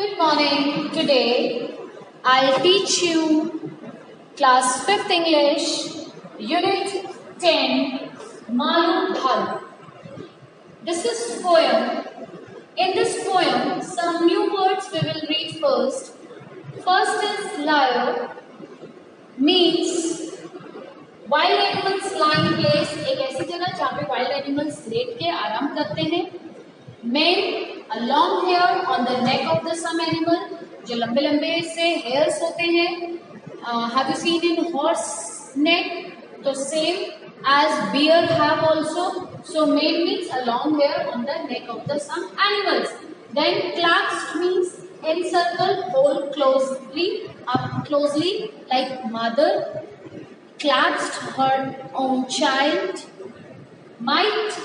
Good morning. Today I'll teach you class 5th English, unit 10, Malu Bhalu. This is poem. In this poem, some new words we will read first. First is liar, means wild animals lie in place, एक ऐसी जगह जहाँ पे wild animals late के आराम करते हैं. Men, a long hair on the neck of the some animal, जो लंबे लंबे से hairs होते हैं. Have you seen in horse neck? तो same as bear have also. So mane means a long hair on the neck of the some animals. Then clasped means encircle, hold closely, up closely, like mother clasped her own child. Might,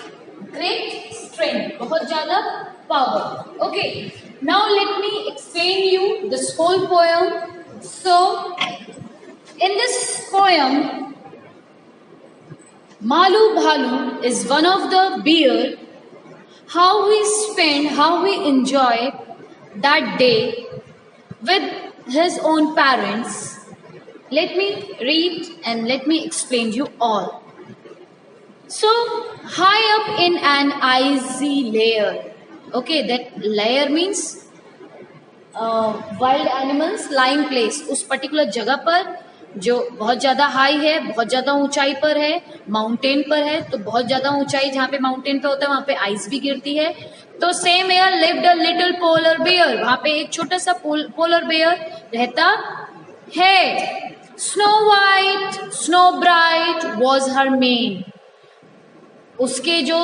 great strength, बहुत ज़्यादा power. Okay, now let me explain you this whole poem. So, in this poem, Malu Bhalu is one of the bear. How we enjoy that day with his own parents. Let me read and let me explain you all. So, high up in an icy layer. Okay, that layer means wild animals lying place. उस particular जगह पर जो बहुत ज़्यादा high है, बहुत ज़्यादा ऊंचाई पर है, माउंटेन पर है, तो बहुत ज़्यादा ऊंचाई जहाँ पे माउंटेन पे होता है वहाँ पे आइस भी गिरती है. तो same air lived a little polar bear. वहाँ पे एक छोटा सा पोलर बेयर रहता है. Snow white, snow bright was her mane. उसके जो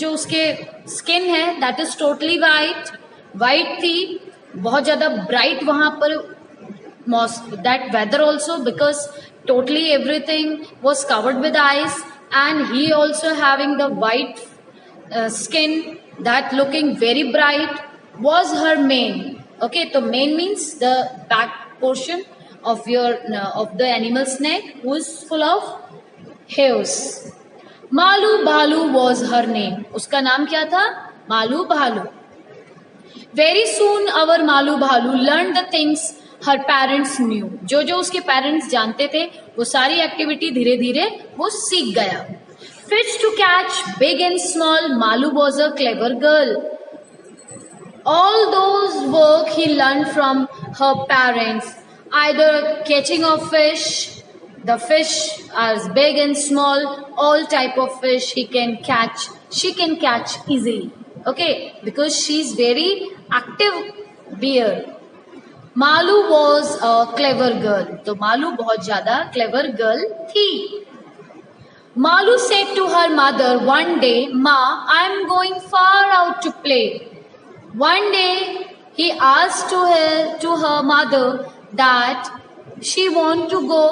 उसके स्किन है दैट इज टोटली वाइट थी, बहुत ज्यादा ब्राइट वहां पर. That weather also because totally everything was covered with ice and he also having the white skin that looking very bright was her mane. Okay, तो mane means the back portion of the animal's neck who is full of hairs. Malu Bhalu was her name. उसका नाम क्या था? Malu Bhalu. Very soon our Malu Bhalu learned the things her parents knew. जो उसके parents जानते थे वो सारी एक्टिविटी धीरे धीरे वो सीख गया. Fish to catch, big and small, Malu was a clever girl. All those work he learned from her parents. Either catching of fish, the fish are big and small, all type of fish she can catch easily. Okay, because she's very active bear. Malu was a clever girl. तो मालू बहुत ज़्यादा clever girl थी. Malu said to her mother one day, "Ma, I'm going far out to play." One day he asked to her mother that she want to go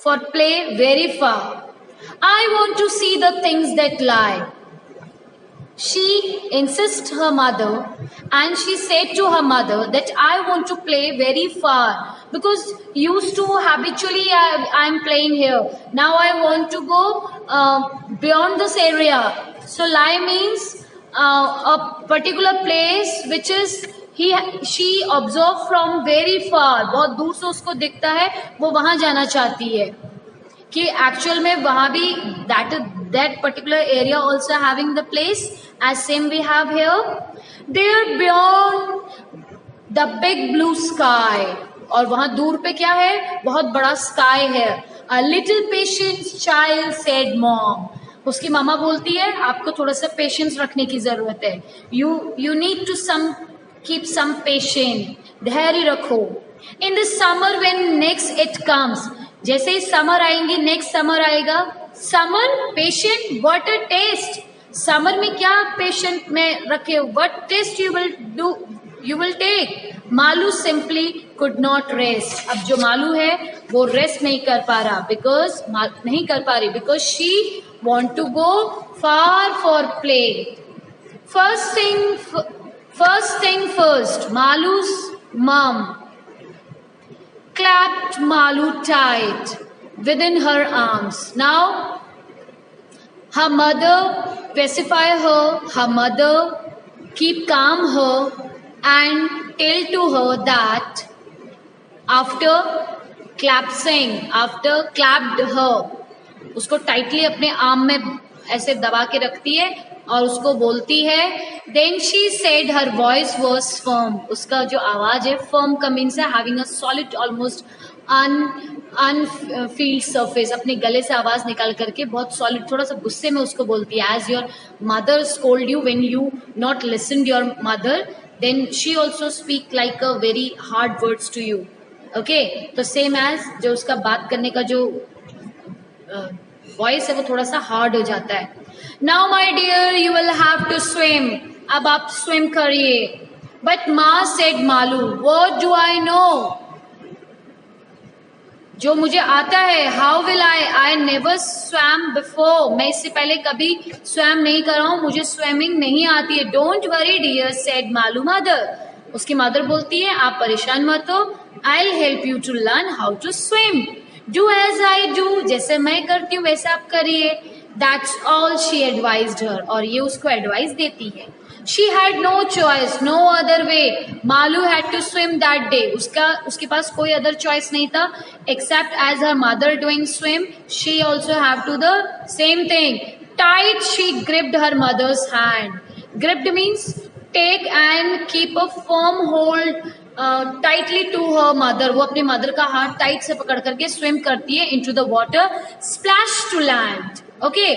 for play very far. I want to see the things that lie. She insisted her mother and she said to her mother that I want to play very far because used to habitually I am playing here. Now I want to go beyond this area. So lie means a particular place which is she observed from very far. बहुत दूर से उसको दिखता है, वो वहां जाना चाहती है कि एक्चुअल में वहां भी that particular area also having the place as same we have here. There beyond the big blue sky. और वहां दूर पे क्या है? बहुत बड़ा स्काई है. A little patience child said mom. उसकी मामा बोलती है आपको थोड़ा सा पेशेंस रखने की जरूरत है. You need to keep some patience. धैर्य रखो. In the summer when next it comes. जैसे ही समर आएंगे, नेक्स्ट समर आएगा. Summer patient, what a taste. Summer में क्या पेशेंट में रखे? What taste you will do? You will take. Malu simply could not rest. अब जो मालू है वो रेस्ट नहीं कर पा रहा नहीं कर पा रही because she want to go far for play. First thing first, Malu's mom clapped Malu tight within her arms. Now, her mother pacify her, her mother keep calm her and tell to her that after clapped her, उसको tightly अपने arm में ऐसे दबा के रखती है और उसको बोलती है, then she said her voice was firm, उसका जो आवाज है firm का मीन्स है having a solid almost unfilled surface, अपने गले से आवाज निकाल करके बहुत सॉलिड, थोड़ा सा गुस्से में उसको बोलती है, as your mother scold you when you not listened your mother, then she also speak like a very hard words to you. Okay, तो सेम एज जो उसका बात करने का जो वॉइस है वो थोड़ा सा हार्ड हो जाता है. Now my dear you will have to swim, अब आप स्विम करिए. But ma said Malu, what do I know, जो मुझे आता है. How will I never swam before, मैं इससे पहले कभी स्वैम नहीं कर रहा हूं, मुझे स्विमिंग नहीं आती है. Don't worry dear said Malu mother, उसकी मदर बोलती है आप परेशान मत हो, I'll help you to learn how to swim. Do as I do, जैसे मैं करती हूँ वैसे आप करिए. That's all she advised her, और ये उसको एडवाइस देती है. She had no choice, no other way. Malu had to swim that day. उसके पास कोई other choice नहीं था, except as her mother doing swim, she also have to the same thing. Tight she gripped her mother's hand. Gripped means take and keep a firm hold tightly to her mother, वो अपनी mother का हाथ tight से पकड़ करके swim करती है into the water, splash to land. Okay,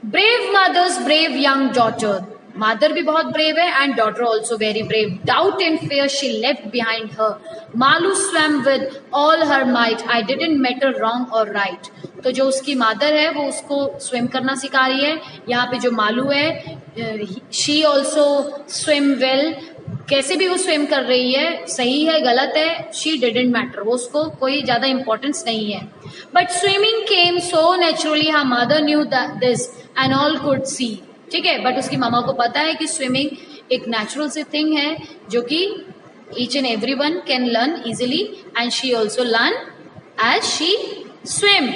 brave mother's brave young daughter, mother भी बहुत ब्रेव है and daughter also very brave. Doubt and fear she left behind her. Malu swam with all her might, I didn't matter wrong और right. तो जो उसकी mother है वो उसको स्विम करना सिखा रही है. यहाँ पे जो मालू है, शी ऑल्सो स्विम वेल, कैसे भी वो स्विम कर रही है, सही है गलत है, शी डिडंट मैटर, वो उसको कोई ज्यादा इंपॉर्टेंस नहीं है. But swimming came so naturally, her mother new this and all could see. ठीक है, बट उसकी मामा को पता है कि स्विमिंग एक नेचुरल सी थिंग है जो कि each and every one can learn easily, and she also learn as she swim.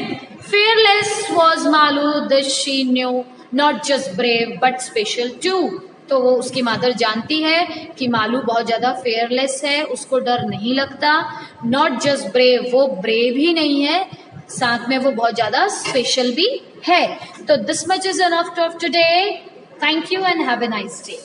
fearless was Malu, this she knew, not just brave but special too. तो वो उसकी मदर जानती है कि मालू बहुत ज्यादा फेयरलेस है, उसको डर नहीं लगता. नॉट जस्ट ब्रेव, वो ब्रेव ही नहीं है, साथ में वो बहुत ज्यादा स्पेशल भी है. तो this much is enough of today. Thank you and have a nice day.